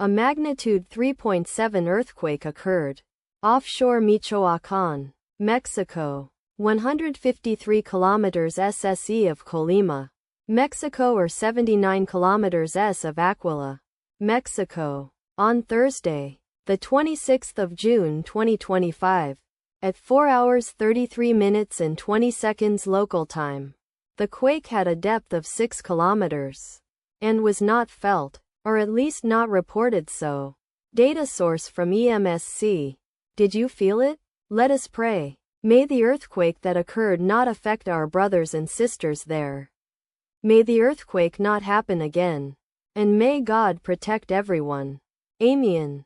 A magnitude 3.7 earthquake occurred offshore Michoacan, Mexico, 153 kilometers SSE of Colima, Mexico, or 79 kilometers S of Aquila, Mexico, on Thursday, the 26th of June 2025, at 4 hours 33 minutes and 20 seconds local time. The quake had a depth of 6 kilometers and was not felt, or at least not reported so. Data source from EMSC. Did you feel it? Let us pray. May the earthquake that occurred not affect our brothers and sisters there. May the earthquake not happen again. And may God protect everyone. Amen.